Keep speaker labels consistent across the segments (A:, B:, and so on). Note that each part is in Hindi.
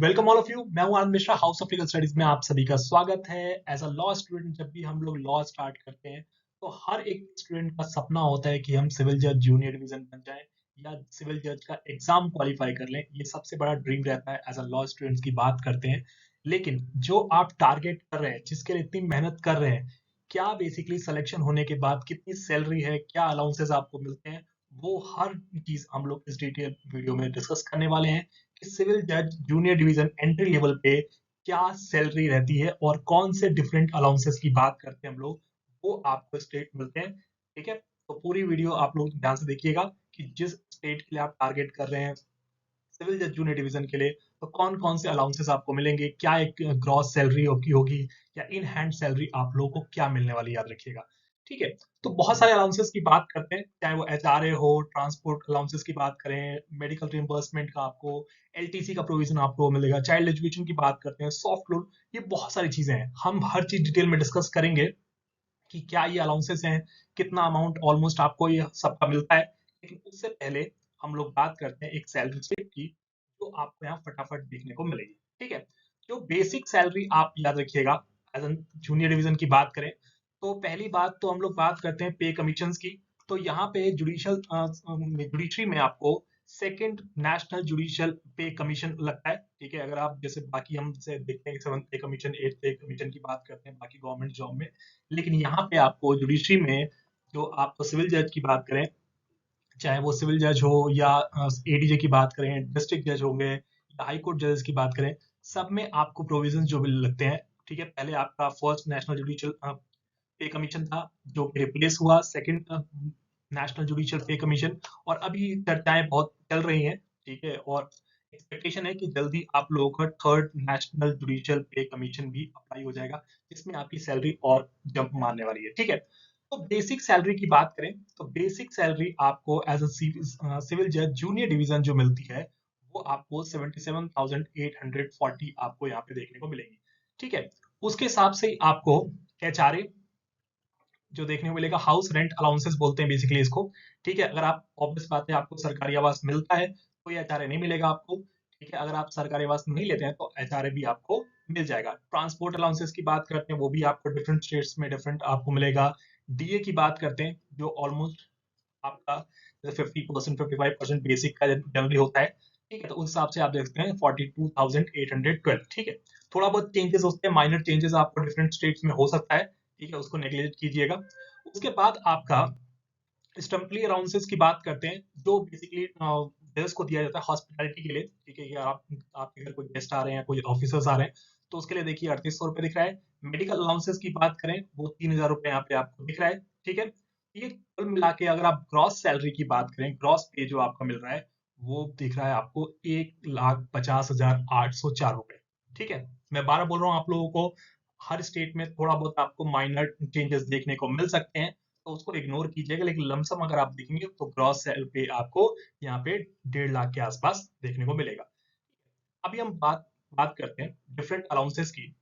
A: Welcome all of you. मैं हूं Anand Mishra, house of legal studies में आप सभी का स्वागत है। एज अ लॉ स्टूडेंट जब भी हम लोग लॉ स्टार्ट करते हैं तो हर एक स्टूडेंट का सपना होता है कि हम सिविल जज जूनियर डिवीजन बन जाएं या सिविल जज का एग्जाम क्वालिफाई कर लें। ये सबसे बड़ा ड्रीम रहता है। एज अ लॉ स्टूडेंट्स की बात करते हैं, लेकिन जो आप टारगेट कर रहे हैं, जिसके लिए इतनी मेहनत कर रहे हैं, क्या बेसिकली सिलेक्शन होने के बाद कितनी सैलरी है, क्या अलाउंसेस आपको मिलते हैं, वो हर चीज हम लोग इस डिटेल वीडियो में डिस्कस करने वाले हैं कि सिविल जज जूनियर डिवीजन एंट्री लेवल पे क्या सैलरी रहती है और कौन से डिफरेंट अलाउंसेस की बात करते हैं हम लोग, वो आपको स्टेट मिलते हैं। ठीक है, तो पूरी वीडियो आप लोग ध्यान से देखिएगा कि जिस स्टेट के लिए आप टारगेट कर रहे हैं सिविल जज जूनियर डिवीजन के लिए, तो कौन कौन से अलाउंसेस आपको मिलेंगे, क्या एक ग्रॉस सैलरी होगी या इन हैंड सैलरी आप लोगों को क्या मिलने वाली, याद रखिएगा। ठीक है, तो बहुत सारे अलाउंसेस की बात करते हैं, चाहे वो एचआरए हो, ट्रांसपोर्ट अलाउंसेस की बात करें, मेडिकल रिइंबर्समेंट का आपको, एलटीसी का प्रोविजन आपको मिलेगा, चाइल्ड एजुकेशन की बात करते हैं, सॉफ्ट लोन, ये बहुत सारी चीजें हैं। हम हर चीज डिटेल में डिस्कस करेंगे कि क्या ये अलाउंसेस हैं, कितना अमाउंट ऑलमोस्ट आपको ये सबका मिलता है। लेकिन उससे पहले हम लोग बात करते हैं एक सैलरी स्लिप की, जो आपको यहाँ फटाफट देखने को मिलेगी। ठीक है, जो बेसिक सैलरी आप याद रखिएगा एज एन जूनियर डिवीजन की बात करें, तो पहली बात तो हम लोग बात करते हैं पे कमीशन की। तो यहाँ पे जुडिशरी में आपको सेकंड नेशनल जुडिशियल पे कमीशन लगता है। ठीक है, अगर आप जैसे बाकी हम जैसे देखते हैं सेवंथ पे कमीशन, एट पे कमीशन की बात करते हैं बाकी गवर्नमेंट जॉब में, लेकिन यहाँ पे आपको जुडिशरी में जो आपको सिविल जज की बात करें, चाहे वो सिविल जज हो या एडीजे की बात करें, डिस्ट्रिक्ट जज होंगे या हाई कोर्ट जजेस की बात करें, सब में आपको प्रोविजन जो भी लगते हैं। ठीक है, पहले आपका फर्स्ट नेशनल जुडिशियल पे कमीशन था जो कि रिप्लेस हुआ सेकंड नेशनल जुडिशियल पे कमीशन, और अभी चर्चाएं बहुत चल रही हैं। ठीक है, और एक्सपेक्टेशन है कि जल्दी आप लोगों का थर्ड नेशनल जुडिशियल पे कमीशन भी अप्लाई हो जाएगा, जिसमें आपकी सैलरी और जंप मारने वाली है। ठीक है, तो बेसिक सैलरी की बात करें तो बेसिक सैलरी आपको एज अ सिविल जज जूनियर डिवीजन जो मिलती है, वो आपको 77,840 आपको यहाँ पे देखने को मिलेगी। ठीक है, उसके हिसाब से आपको एचआरए जो देखने को मिलेगा, हाउस रेंट अलाउंसेस बोलते हैं बेसिकली इसको। ठीक है, अगर आप ऑब्वियस बात है आपको सरकारी आवास मिलता है तो ये एचआरए नहीं मिलेगा आपको। ठीक है, अगर आप सरकारी आवास नहीं लेते हैं तो एचआरए भी आपको मिल जाएगा। ट्रांसपोर्ट अलाउंसेस की बात करते हैं, वो भी आपको डिफरेंट स्टेट्स में डिफरेंट आपको मिलेगा। डीए की बात करते हैं जो ऑलमोस्ट आपका 50% 55% बेसिक का जनरली होता है। ठीक है, तो उस हिसाब से आप देखते हैं 42,812। ठीक है, थोड़ा बहुत चेंजेस होते हैं, माइनर चेंजेस आपको डिफरेंट स्टेट्स में हो सकता है। ठीक है, उसको नेग्लेक्ट कीजिएगा। उसके बाद आपका स्टम्पली अलाउंसेस की बात करते हैं, जो बेसिकली जजेस को दिया जाता है हॉस्पिटैलिटी के लिए। ठीक है, कि आप आपके घर कोई गेस्ट आ रहे हैं, कोई ऑफिसर्स आ रहे हैं, तो उसके लिए देखिए 3800 रुपए दिख रहा है। मेडिकल अलाउंसेस की बात करें वो 3000 रुपए यहाँ पे आपको दिख रहा है। ठीक है, ये कुल मिला के अगर आप ग्रॉस सैलरी की बात करें, ग्रॉस पे जो आपका मिल रहा है, वो दिख रहा है आपको 1,50,804 रुपए। ठीक है, मैं 12 बोल रहा हूँ आप लोगों को, हर स्टेट में थोड़ा बहुत आपको माइनर चेंजेस देखने को मिल सकते हैं, तो उसको इग्नोर कीजिएगा। लेकिन लमसम अगर आप देखेंगे तो ग्रॉस सेल पे आपको यहाँ पे 1.5 लाख के आसपास देखने को मिलेगा। अभी हम बात बात करते हैं डिफरेंट अलाउंसेस की,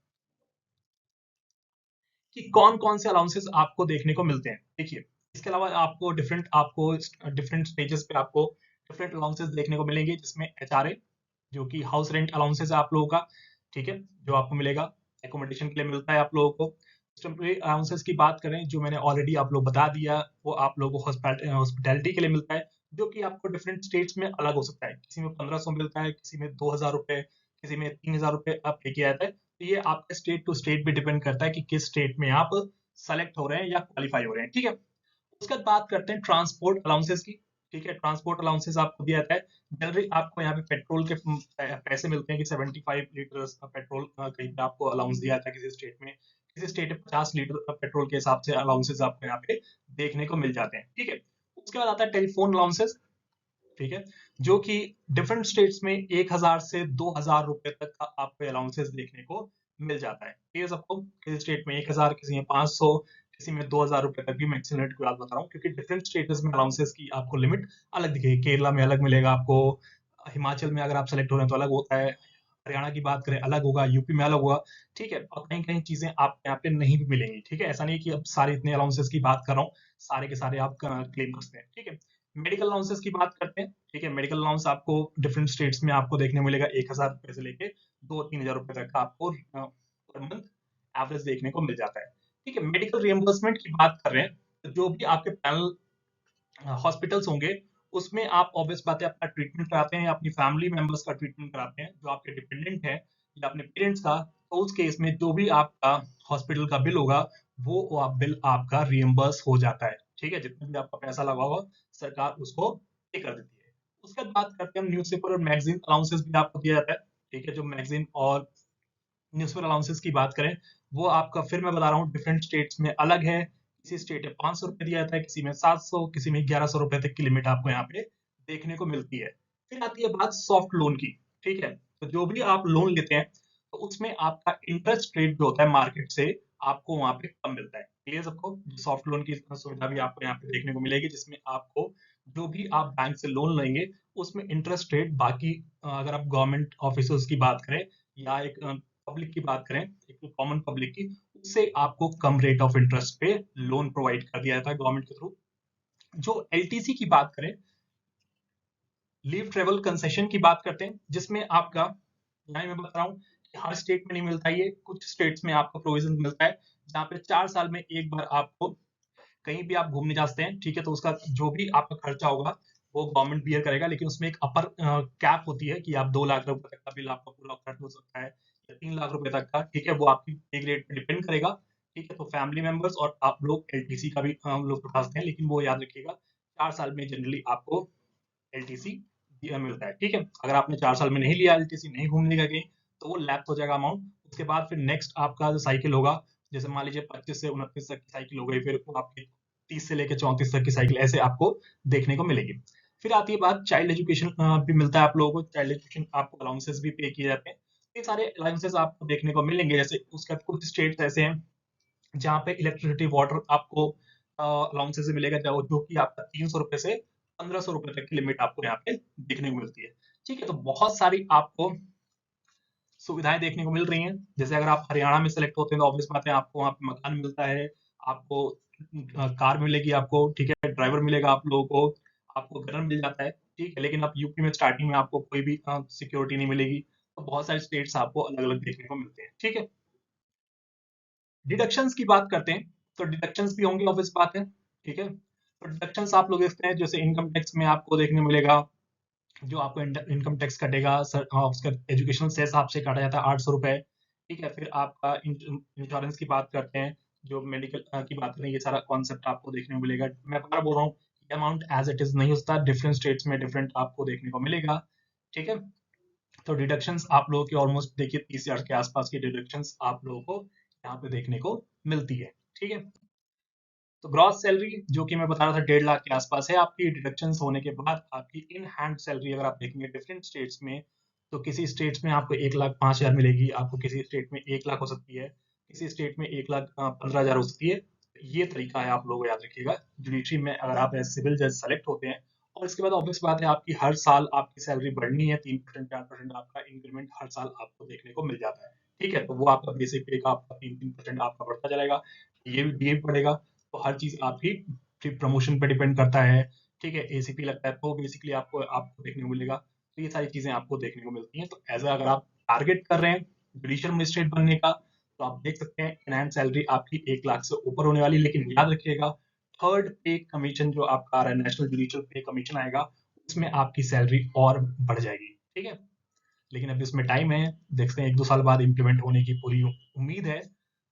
A: कि कौन कौन से अलाउंसेस आपको देखने को मिलते हैं। देखिए, इसके अलावा आपको डिफरेंट स्टेजेस पे आपको डिफरेंट अलाउंसेस देखने को मिलेंगे, जिसमें एचआरए जो कि हाउस रेंट अलाउंसेस है आप लोगों का। ठीक है, जो आपको मिलेगा एकोमोडेशन के लिए मिलता है आप लोगों को। टेम्परेरी अलाउंसेस की बात करें, जो मैंने ऑलरेडी आप लोग बता दिया, वो आप लोगों को हॉस्पिटैलिटी के लिए मिलता है, जो कि आपको डिफरेंट स्टेट्स में अलग हो सकता है। किसी में 1500 मिलता है, किसी में 2000 रुपए, किसी में 3000 रुपए आप पे किया जाता है। तो ये आपके स्टेट टू स्टेट पे डिपेंड करता है कि किस स्टेट में आप सेलेक्ट हो रहे हैं या क्वालिफाई हो रहे हैं। ठीक है, उसके बाद बात करते हैं ट्रांसपोर्ट अलाउंसेस की। ठीक है, ट्रांसपोर्ट अलाउंसेस आपको दिया जाता है, जनरली आपको यहाँ पे पेट्रोल के पैसे मिलते हैं कि 75 लीटर पेट्रोल कहीं पे आपको अलाउंस दिया जाता है किसी स्टेट में। किसी स्टेट में 50 लीटर पेट्रोल के हिसाब से अलाउंसेस आपको यहाँ पे देखने को मिल जाते हैं। ठीक है, उसके बाद आता है टेलीफोन अलाउंसेस। ठीक है, जो कि डिफरेंट स्टेट्स में 1000 से 2000 रुपए तक का आपको अलाउंसेस देखने को मिल जाता है। ठीक है, सबको किसी स्टेट में 1000, किसी में 500, किसी में 2000 रुपए तक भी। मैक्सिमम रेट की बात बता रहा हूँ क्योंकि डिफरेंट स्टेट्स में अलाउंसेस की आपको लिमिट अलग दिखेगी। केरला में अलग मिलेगा आपको, हिमाचल में अगर आप सेलेक्ट हो रहे हैं तो अलग होता है, हरियाणा की बात करें अलग होगा, यूपी में अलग होगा। ठीक है, और कहीं कहीं चीजें आप यहाँ पे नहीं भी मिलेंगी। ठीक है, ऐसा नहीं कि अब सारे इतने अलाउंसेस की बात कर रहा हूँ, सारे के सारे आप क्लेम कर सकते हैं। ठीक है, मेडिकल अलाउंसेस की बात करते हैं, ठीक है। मेडिकल अलाउंस आपको डिफरेंट स्टेट्स में आपको देखने को मिलेगा 1,000 रुपए से लेके 2-3 हजार रुपए तक का आपको पर मंथ एवरेज देखने को मिल जाता है, ठीक है। मेडिकल रिएम्बर्समेंट की बात कर रहे हैं, तो जो भी आपके पैनल हॉस्पिटल्स होंगे, उसमें आप ऑब्वियस बात है अपना ट्रीटमेंट कराते हैं या अपनी फैमिली मेंबर्स का ट्रीटमेंट कराते हैं, जो आपके डिपेंडेंट है या अपने पेरेंट्स का, तो उस केस में जो भी आपका हॉस्पिटल का बिल होगा, वो आप बिल आपका रिएम्बर्स हो जाता है, ठीक है। जितना भी आपका पैसा लगा होगा, सरकार उसको पे कर देती है। उसके बाद बात करते हैं हम न्यूज़पेपर और मैगजीन अलाउंसेस भी आपको दिया जाता है, ठीक है। जो मैगजीन और न्यूज़पेपर अलाउंसेस की बात करें, वो आपका फिर मैं बता रहा हूँ डिफरेंट स्टेट्स में अलग है। किसी स्टेट में 500 रुपए दिया जाता है, किसी में 700, किसी में 1100 रुपए तक की लिमिट आपको यहाँ पे देखने को मिलती है। फिर आती है बात सॉफ्ट लोन की, ठीक है। तो जो भी आप लोन लेते हैं, तो उसमें आपका इंटरेस्ट रेट जो होता है मार्केट से आपको वहां पे कम मिलता है। क्लियर सबको? सॉफ्ट लोन की सुविधा भी आपको यहाँ पे देखने को मिलेगी, जिसमें आपको जो भी आप बैंक से लोन लेंगे, उसमें इंटरेस्ट रेट बाकी अगर आप गवर्नमेंट ऑफिसर्स की बात करें या एक पब्लिक की बात करें, एक कॉमन पब्लिक की, उससे आपको कम रेट ऑफ इंटरेस्ट पे लोन प्रोवाइड कर दिया जाता है गवर्नमेंट के थ्रू। जो एलटीसी की बात करें, लीव ट्रेवल कंसेशन की बात करते हैं, जिसमें आपका यहाँ मैं बता रहा हूँ कि हर स्टेट में नहीं मिलता, ये कुछ स्टेट्स में आपको प्रोविजन मिलता है, जहाँ पे 4 साल में एक बार आपको कहीं भी आप घूमने जाते हैं, ठीक है, तो उसका जो भी आपका खर्चा होगा वो गवर्नमेंट बियर करेगा, लेकिन उसमें एक अपर कैप होती है कि आप 2 लाख रुपए तक का बिल आपका पूरा खर्च हो सकता है या 3 लाख रुपए तक का, ठीक है। वो आपकी पे ग्रेड पे डिपेंड करेगा, ठीक है। तो फैमिली मेंबर्स और आप लोग एलटीसी का भी हम लोग उठाते हैं, लेकिन वो याद रखिएगा 4 साल में जनरली आपको एलटीसी मिलता है, ठीक है। अगर आपने 4 साल में नहीं लिया एलटीसी, नहीं घूमने का कहीं, तो वो लैप्स हो जाएगा अमाउंट। उसके बाद फिर नेक्स्ट आपका जो साइकिल होगा, जैसे मान लीजिए 25 से 29 तक की साइकिल हो गई, फिर वो आपकी 30 से लेकर 34 तक की साइकिल ऐसे आपको देखने को मिलेगी। फिर आती है बात चाइल्ड एजुकेशन भी मिलता है आप लोगों को, चाइल्ड एजुकेशन आपको अलाउंसेस भी पे किए जाते हैं। ये सारे अलाउंसेस आपको देखने को मिलेंगे, जैसे उसका कुछ स्टेट्स ऐसे हैं जहाँ पे इलेक्ट्रिसिटी वाटर आपको अलाउंसेस से मिलेगा, जो कि आपका 300 रुपए से 1500 रुपए तक की लिमिट आपको यहाँ पे देखने को मिलती है, ठीक है। तो बहुत सारी आपको सुविधाएं देखने को मिल रही हैं। जैसे अगर आप हरियाणा में सेलेक्ट होते हैं, तो ऑब्वियस बात है आपको वहाँ पे मकान मिलता है, आपको कार मिलेगी आपको, ठीक है, ड्राइवर मिलेगा आप लोगों को, आपको घर मिल जाता है, ठीक है। लेकिन आप यूपी में स्टार्टिंग में आपको कोई भी सिक्योरिटी नहीं मिलेगी। तो बहुत सारे स्टेट्स आपको अलग अलग देखने को मिलते हैं, ठीक है। डिडक्शंस की बात करते हैं, तो डिडक्शंस भी होंगे, ऑब्वियस बात है, ठीक है। तो डिडक्शंस आप लोग देखते हैं, जैसे इनकम टैक्स में आपको देखने को मिलेगा, जो आपको इनकम टैक्स कटेगा सर, उसका एजुकेशनल सेस आपसे काटा जाता है 800 रुपए, ठीक है। फिर आपका इंश्योरेंस की बात करते हैं, जो मेडिकल की बात करें, ये सारा कॉन्सेप्ट आपको देखने को मिलेगा। मैं बार बोल रहा हूँ, ये अमाउंट एज इट इज नहीं होता, डिफरेंट स्टेट्स में डिफरेंट आपको देखने को मिलेगा, ठीक है। तो डिडक्शंस आप लोगों की ऑलमोस्ट देखिए 30,000 के आसपास की डिडक्शंस आप लोगों को यहाँ पे देखने को मिलती है, ठीक है। तो ग्रॉस सैलरी जो कि मैं बता रहा था 1.5 लाख के आसपास है आपकी, डिडक्शंस होने के बाद आपकी इन हैंड सैलरी अगर आप देखेंगे डिफरेंट स्टेट्स में, तो किसी स्टेट्स में आपको 1,05,000 मिलेगी, आपको किसी स्टेट में 1 लाख हो सकती है, किसी स्टेट में 1,15,000 हो सकती है। ये तरीका है, आप लोगों को याद रखिएगा, जुडिशरी में अगर आप एज सिविल जज सेलेक्ट होते हैं। और इसके बाद ऑब्वियस बात है आपकी हर साल आपकी सैलरी बढ़नी है, 3% 4% आपका इंक्रीमेंट हर साल आपको देखने को मिल जाता है, ठीक है। तो वो आपका बेसिक पे का आपका 3-3% आपका बढ़ता चलेगा, ये भी बढ़ेगा। तो हर चीज आपकी फिर प्रमोशन पे डिपेंड करता है, ठीक है। एसीपी लगता है तो बेसिकली आपको आपको देखने को मिलेगा। तो ये सारी चीजें आपको देखने को मिलती हैं। तो एज अगर आप टारगेट कर रहे हैं जुडिशियल मजिस्ट्रेट बनने का, तो आप देख सकते हैं इनहैंड सैलरी आपकी 1 लाख से ऊपर होने वाली, लेकिन याद रखिएगा थर्ड पे कमीशन जो आपका आ रहा है, नेशनल जुडिशियल पे कमीशन आएगा, उसमें आपकी सैलरी और बढ़ जाएगी, ठीक है। लेकिन अभी उसमें टाइम है, देखते हैं 1-2 साल बाद इम्प्लीमेंट होने की पूरी उम्मीद है,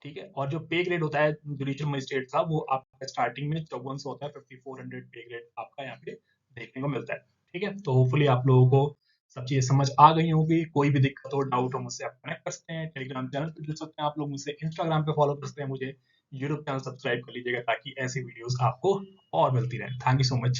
A: ठीक है। और जो पे ग्रेड होता है जुडिशियल मजिस्ट्रेट का, वो आपका स्टार्टिंग में 5400 होता है, 5400 पे ग्रेड आपका यहाँ पे देखने को मिलता है, ठीक है। तो होपफुली आप लोगों को सब चीजें समझ आ गई होंगी। कोई भी दिक्कत हो, डाउट हो, मुझसे आप कनेक्ट कर सकते हैं, टेलीग्राम चैनल पे जुड़ सकते हैं आप लोग मुझसे, इंस्टाग्राम पे फॉलो कर सकते हैं मुझे, यूट्यूब चैनल सब्सक्राइब कर लीजिएगा ताकि ऐसी वीडियोस आपको और मिलती रहे। Thank you so much.